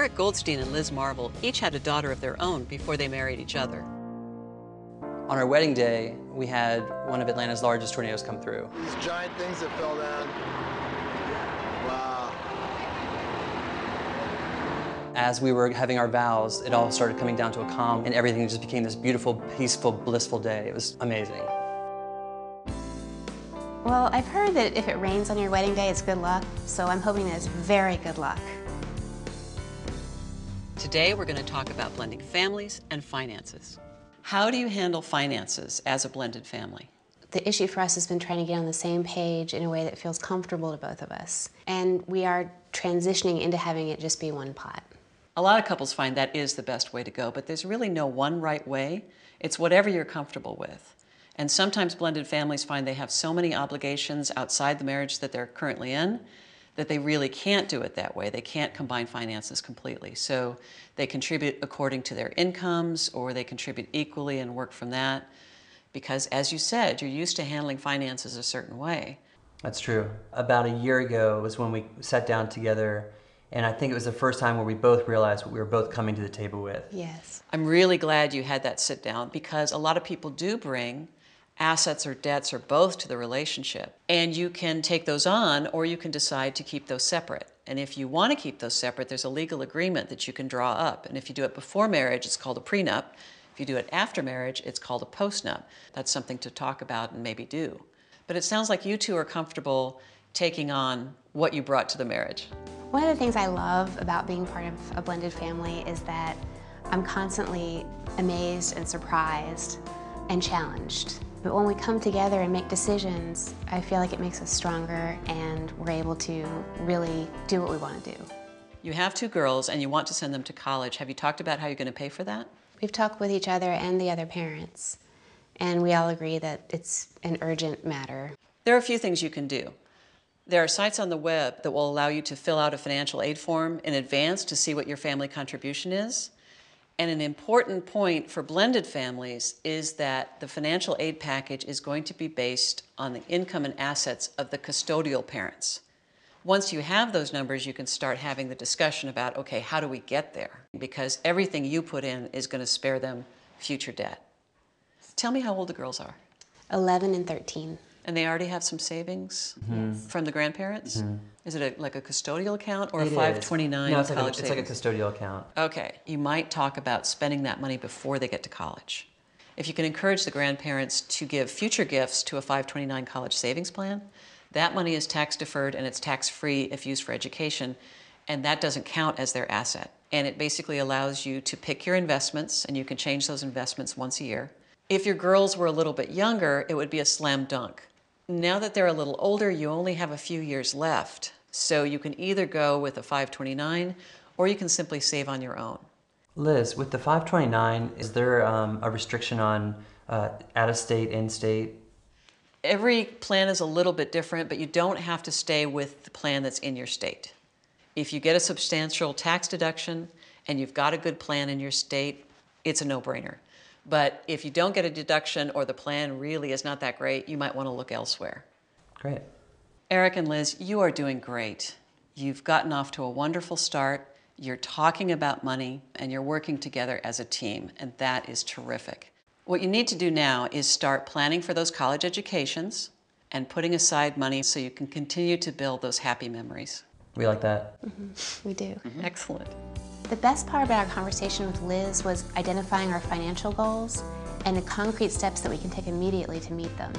Eric Goldstein and Liz Marvel each had a daughter of their own before they married each other. On our wedding day, we had one of Atlanta's largest tornadoes come through. These giant things that fell down. Wow. As we were having our vows, it all started coming down to a calm, and everything just became this beautiful, peaceful, blissful day. It was amazing. Well, I've heard that if it rains on your wedding day, it's good luck, so I'm hoping that it's very good luck. Today, we're going to talk about blending families and finances. How do you handle finances as a blended family? The issue for us has been trying to get on the same page in a way that feels comfortable to both of us. And we are transitioning into having it just be one pot. A lot of couples find that is the best way to go, but there's really no one right way. It's whatever you're comfortable with. And sometimes blended families find they have so many obligations outside the marriage that they're currently in that they really can't do it that way. They can't combine finances completely. So they contribute according to their incomes, or they contribute equally and work from that. Because as you said, you're used to handling finances a certain way. That's true. About a year ago was when we sat down together, and I think it was the first time where we both realized what we were both coming to the table with. Yes. I'm really glad you had that sit down, because a lot of people do bring assets or debts or both to the relationship. And you can take those on, or you can decide to keep those separate. And if you want to keep those separate, there's a legal agreement that you can draw up. And if you do it before marriage, it's called a prenup. If you do it after marriage, it's called a postnup. That's something to talk about and maybe do. But it sounds like you two are comfortable taking on what you brought to the marriage. One of the things I love about being part of a blended family is that I'm constantly amazed and surprised and challenged. But when we come together and make decisions, I feel like it makes us stronger and we're able to really do what we want to do. You have two girls and you want to send them to college. Have you talked about how you're going to pay for that? We've talked with each other and the other parents, and we all agree that it's an urgent matter. There are a few things you can do. There are sites on the web that will allow you to fill out a financial aid form in advance to see what your family contribution is. And an important point for blended families is that the financial aid package is going to be based on the income and assets of the custodial parents. Once you have those numbers, you can start having the discussion about, okay, how do we get there? Because everything you put in is going to spare them future debt. Tell me how old the girls are. 11 and 13. And they already have some savings from the grandparents? Is it like a custodial account or a 529 No, college it's like a savings? custodial account. Okay, you might talk about spending that money before they get to college. If you can encourage the grandparents to give future gifts to a 529 college savings plan, that money is tax deferred and it's tax free if used for education, and that doesn't count as their asset. And it basically allows you to pick your investments, and you can change those investments once a year. If your girls were a little bit younger, it would be a slam dunk. Now that they're a little older, you only have a few years left. So you can either go with a 529 or you can simply save on your own. Liz, with the 529, is there a restriction on out-of-state, in-state? Every plan is a little bit different, but you don't have to stay with the plan that's in your state. If you get a substantial tax deduction and you've got a good plan in your state, it's a no-brainer. But if you don't get a deduction or the plan really is not that great, you might want to look elsewhere. Great. Eric and Liz, you are doing great. You've gotten off to a wonderful start. You're talking about money and you're working together as a team, and that is terrific. What you need to do now is start planning for those college educations and putting aside money so you can continue to build those happy memories. We like that. We do. Excellent. The best part about our conversation with Liz was identifying our financial goals and the concrete steps that we can take immediately to meet them.